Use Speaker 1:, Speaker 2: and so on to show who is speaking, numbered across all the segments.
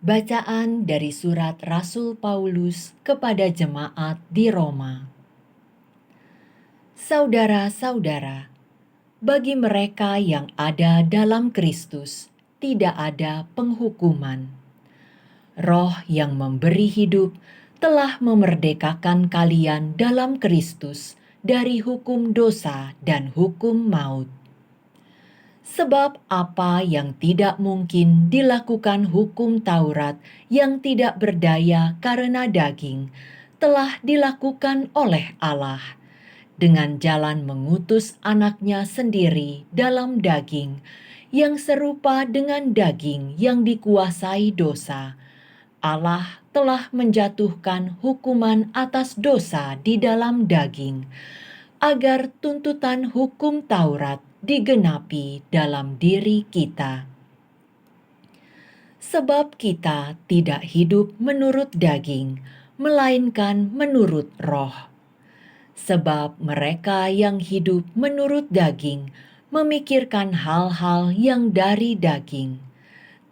Speaker 1: Bacaan dari surat Rasul Paulus kepada jemaat di Roma. Saudara-saudara, bagi mereka yang ada dalam Kristus, tidak ada penghukuman. Roh yang memberi hidup telah memerdekakan kalian dalam Kristus dari hukum dosa dan hukum maut. Sebab apa yang tidak mungkin dilakukan hukum Taurat yang tidak berdaya karena daging, telah dilakukan oleh Allah, dengan jalan mengutus anaknya sendiri dalam daging, yang serupa dengan daging yang dikuasai dosa. Allah telah menjatuhkan hukuman atas dosa di dalam daging, agar tuntutan hukum Taurat digenapi dalam diri kita. Sebab kita tidak hidup menurut daging, melainkan menurut Roh. Sebab mereka yang hidup menurut daging memikirkan hal-hal yang dari daging,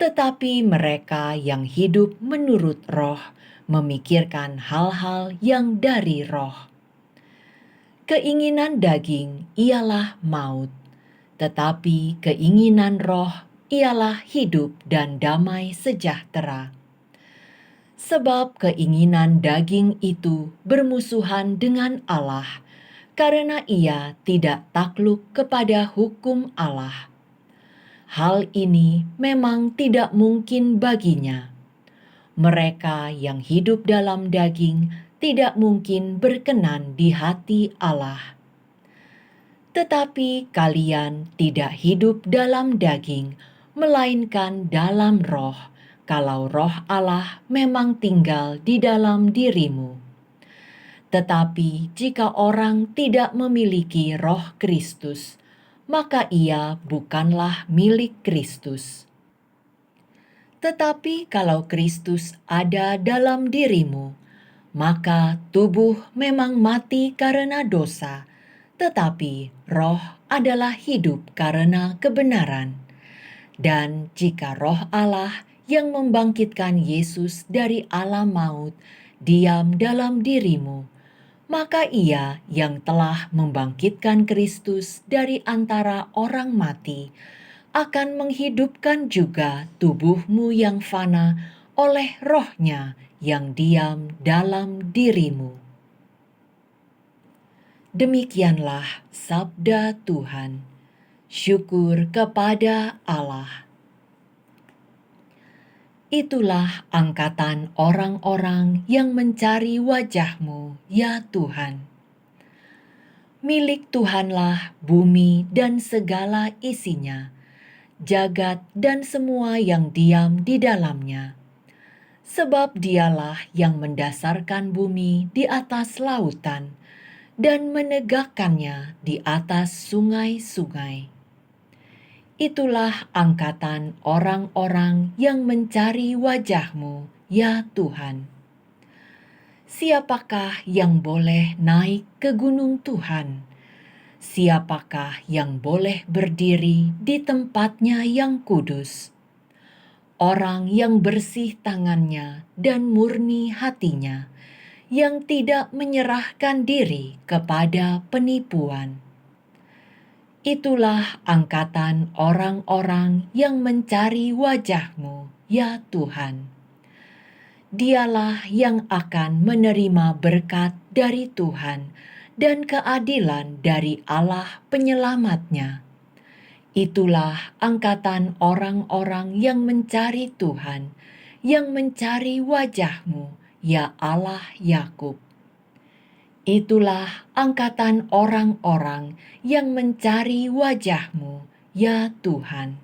Speaker 1: tetapi mereka yang hidup menurut Roh memikirkan hal-hal yang dari Roh. Keinginan daging ialah maut, tetapi keinginan Roh ialah hidup dan damai sejahtera. Sebab keinginan daging itu bermusuhan dengan Allah, karena ia tidak takluk kepada hukum Allah. Hal ini memang tidak mungkin baginya. Mereka yang hidup dalam daging tidak mungkin berkenan di hati Allah. Tetapi kalian tidak hidup dalam daging, melainkan dalam Roh, kalau Roh Allah memang tinggal di dalam dirimu. Tetapi jika orang tidak memiliki Roh Kristus, maka ia bukanlah milik Kristus. Tetapi kalau Kristus ada dalam dirimu, maka tubuh memang mati karena dosa, tetapi roh adalah hidup karena kebenaran. Dan jika Roh Allah yang membangkitkan Yesus dari alam maut diam dalam dirimu, maka Ia yang telah membangkitkan Kristus dari antara orang mati akan menghidupkan juga tubuhmu yang fana oleh Roh-Nya yang diam dalam dirimu. Demikianlah sabda Tuhan. Syukur kepada Allah. Itulah angkatan orang-orang yang mencari wajah-Mu, ya Tuhan. Milik Tuhanlah bumi dan segala isinya, jagat dan semua yang diam di dalamnya. Sebab Dialah yang mendasarkan bumi di atas lautan dan menegakkannya di atas sungai-sungai. Itulah angkatan orang-orang yang mencari wajah-Mu, ya Tuhan. Siapakah yang boleh naik ke gunung Tuhan? Siapakah yang boleh berdiri di tempatnya yang kudus? Orang yang bersih tangannya dan murni hatinya, yang tidak menyerahkan diri kepada penipuan. Itulah angkatan orang-orang yang mencari wajah-Mu, ya Tuhan. Dialah yang akan menerima berkat dari Tuhan dan keadilan dari Allah penyelamatnya. Itulah angkatan orang-orang yang mencari Tuhan, yang mencari wajah-Mu, ya Allah Yakub. Itulah angkatan orang-orang yang mencari wajah-Mu, ya Tuhan.